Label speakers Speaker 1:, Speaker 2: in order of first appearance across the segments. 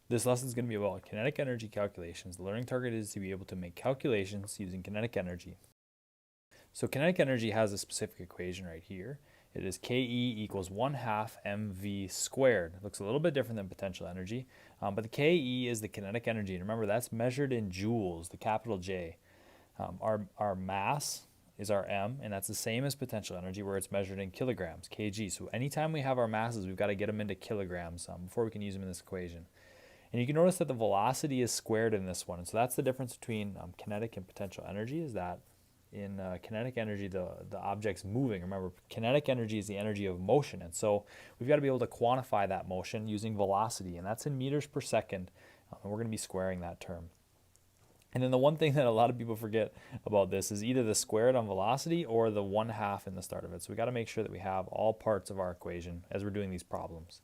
Speaker 1: This lesson is going to be about kinetic energy calculations. The learning target is to be able to make calculations using kinetic energy. So kinetic energy has a specific equation right here. It is Ke equals 1/2 mv squared. It looks a little bit different than potential energy, but the Ke is the kinetic energy. And remember, that's measured in joules, the capital J. Our mass is our m, and that's the same as potential energy where it's measured in kilograms, kg. So anytime we have our masses, we've got to get them into kilograms before we can use them in this equation. And you can notice that the velocity is squared in this one. And so that's the difference between kinetic and potential energy, is that in kinetic energy, the object's moving. Remember, kinetic energy is the energy of motion. And so we've got to be able to quantify that motion using velocity, and that's in meters per second. And we're going to be squaring that term. And then the one thing that a lot of people forget about this is either the squared on velocity or the 1/2 in the start of it. So we got to make sure that we have all parts of our equation as we're doing these problems.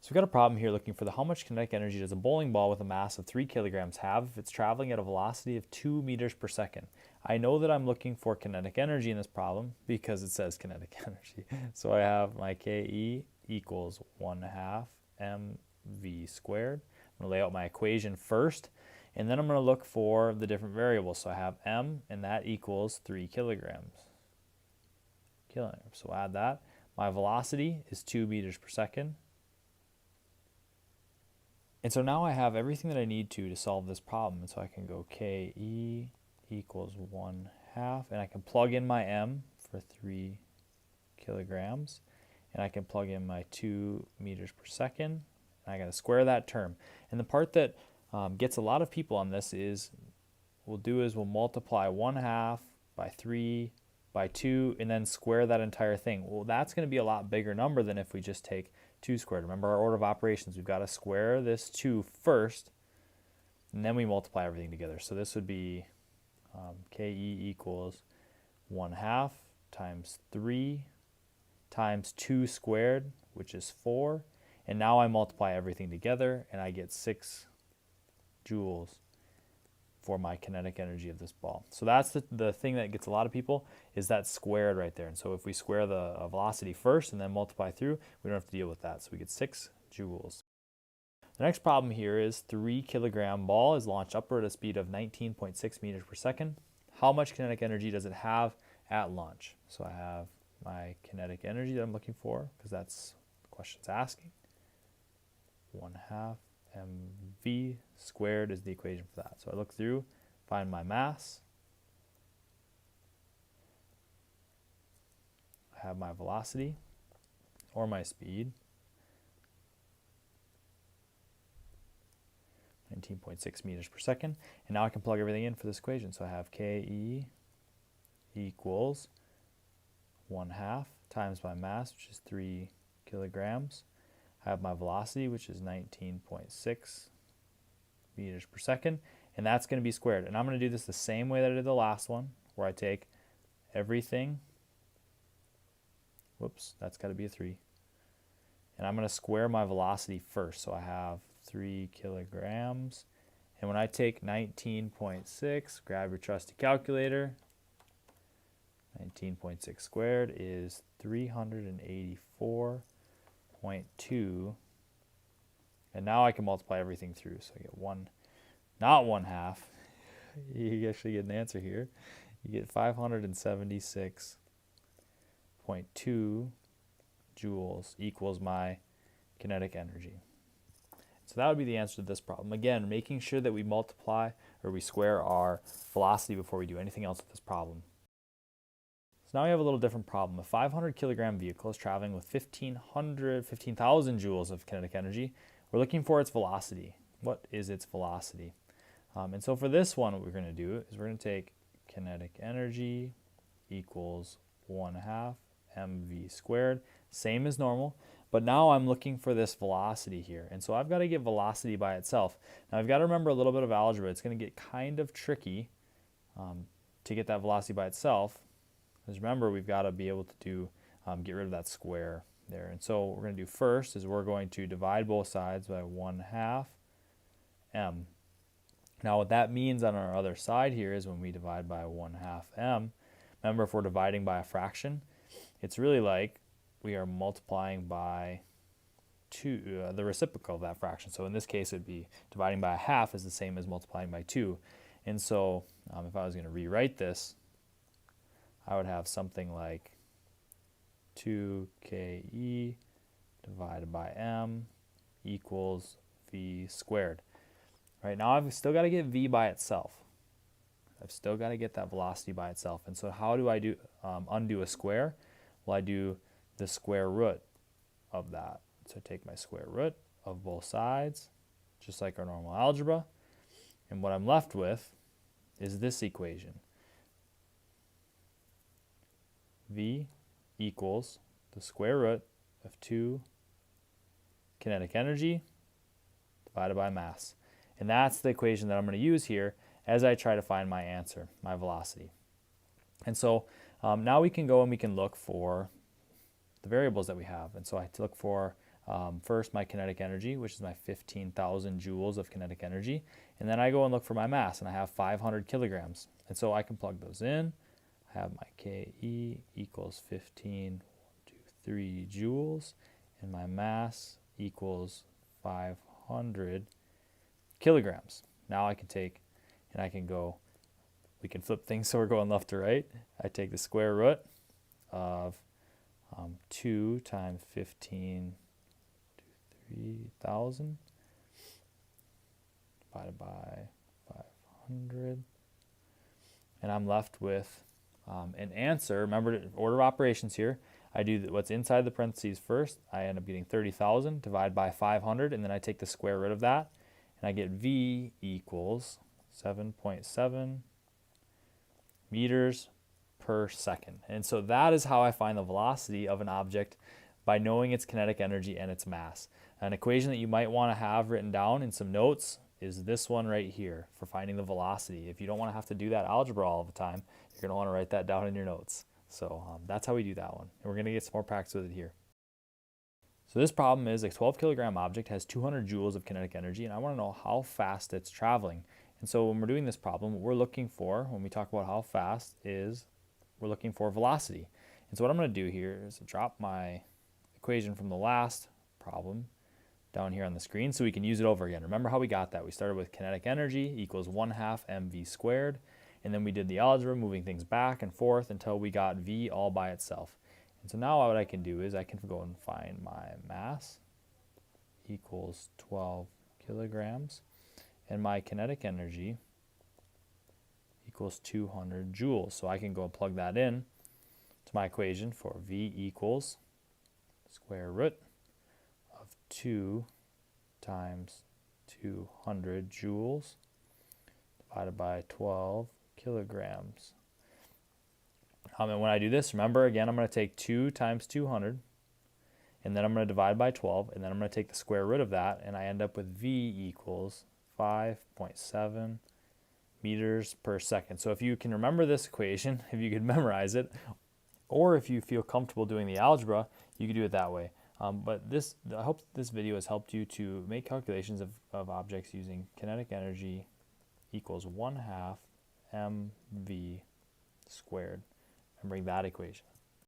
Speaker 1: So we've got a problem here looking for how much kinetic energy does a bowling ball with a mass of 3 kilograms have if it's traveling at a velocity of 2 meters per second. I know that I'm looking for kinetic energy in this problem because it says kinetic energy. So I have my Ke equals 1/2 mv squared. I'm going to lay out my equation first, and then I'm going to look for the different variables. So I have m, and that equals 3 kilograms. So add that. My velocity is 2 meters per second. And so now I have everything that I need to solve this problem. And so I can go Ke equals 1/2, and I can plug in my m for 3 kilograms, and I can plug in my 2 meters per second, and I got to square that term. And the part that gets a lot of people on this is we'll multiply 1/2 by 3 by 2 and then square that entire thing. Well, that's going to be a lot bigger number than if we just take 2 squared. Remember our order of operations, we've got to square this 2 first, and then we multiply everything together. So this would be Ke equals 1/2 times 3 times 2 squared, which is 4. And now I multiply everything together, and I get 6 joules for my kinetic energy of this ball. So that's the thing that gets a lot of people, is that squared right there. And so if we square the velocity first and then multiply through, we don't have to deal with that. So we get 6 joules. The next problem here is 3 kilogram ball is launched upward at a speed of 19.6 meters per second. How much kinetic energy does it have at launch? So I have my kinetic energy that I'm looking for, because that's what the question's asking. 1/2 mv squared is the equation for that. So I look through, find my mass. I have my velocity, or my speed, 19.6 meters per second. And now I can plug everything in for this equation. So I have Ke equals 1/2 times my mass, which is 3 kilograms. I have my velocity, which is 19.6 meters per second, and that's going to be squared. And I'm going to do this the same way that I did the last one, where I take everything, whoops, that's got to be a 3, and I'm going to square my velocity first. So I have 3 kilograms, and when I take 19.6, grab your trusty calculator, 19.6 squared is 384.2, and now I can multiply everything through. So I get not 1/2, you actually get an answer here. You get 576.2 joules equals my kinetic energy. So that would be the answer to this problem. Again, making sure that we multiply or we square our velocity before we do anything else with this problem. So now we have a little different problem. A 500 kilogram vehicle is traveling with 15,000 joules of kinetic energy. We're looking for its velocity. What is its velocity? And so for this one, what we're going to do is we're going to take kinetic energy equals 1/2 mv squared, same as normal, but now I'm looking for this velocity here. And so I've got to get velocity by itself. Now I've got to remember a little bit of algebra. It's going to get kind of tricky to get that velocity by itself. Because remember, we've got to be able to get rid of that square there. And so what we're going to do first is we're going to divide both sides by 1/2 m. Now what that means on our other side here is when we divide by 1/2 m, remember, if we're dividing by a fraction, it's really like we are multiplying by 2, the reciprocal of that fraction. So in this case, it would be dividing by a half is the same as multiplying by 2. And so if I was going to rewrite this, I would have something like 2ke divided by m equals v squared. Right now I've still got to get v by itself. I've still got to get that velocity by itself. And so how do I undo a square? Well, I do the square root of that. So I take my square root of both sides, just like our normal algebra. And what I'm left with is this equation. V equals the square root of 2 kinetic energy divided by mass. And that's the equation that I'm going to use here as I try to find my answer, my velocity. And so now we can go and we can look for the variables that we have. And so I have to look for first my kinetic energy, which is my 15,000 joules of kinetic energy. And then I go and look for my mass, and I have 500 kilograms. And so I can plug those in. I have my Ke equals 15.3 joules, and my mass equals 500 kilograms. Now I can take, and I can go, we can flip things so we're going left to right. I take the square root of 2 times 15,000 divided by 500. And I'm left with an answer. Remember, order of operations here. I do what's inside the parentheses first. I end up getting 30,000 divided by 500, and then I take the square root of that, and I get V equals 7.7 meters per second. And so that is how I find the velocity of an object, by knowing its kinetic energy and its mass. An equation that you might want to have written down in some notes is this one right here for finding the velocity. If you don't want to have to do that algebra all the time, you're going to want to write that down in your notes. So that's how we do that one. And we're going to get some more practice with it here. So this problem is a 12 kilogram object has 200 joules of kinetic energy, and I want to know how fast it's traveling. And so when we're doing this problem, what we're looking for when we talk about how fast is we're looking for velocity. And so what I'm going to do here is drop my equation from the last problem down here on the screen so we can use it over again. Remember how we got that? We started with kinetic energy equals 1/2 mv squared, and then we did the algebra, moving things back and forth until we got v all by itself. And so now what I can do is I can go and find my mass equals 12 kilograms, and my kinetic energy equals 200 joules. So I can go and plug that in to my equation for v equals square root of 2 times 200 joules divided by 12 kilograms. And when I do this, remember again, I'm going to take 2 times 200, and then I'm going to divide by 12, and then I'm going to take the square root of that, and I end up with v equals 5.7 meters per second. So if you can remember this equation, if you could memorize it, or if you feel comfortable doing the algebra, you can do it that way. But I hope this video has helped you to make calculations of objects using kinetic energy equals 1/2 mv squared. Remembering that equation.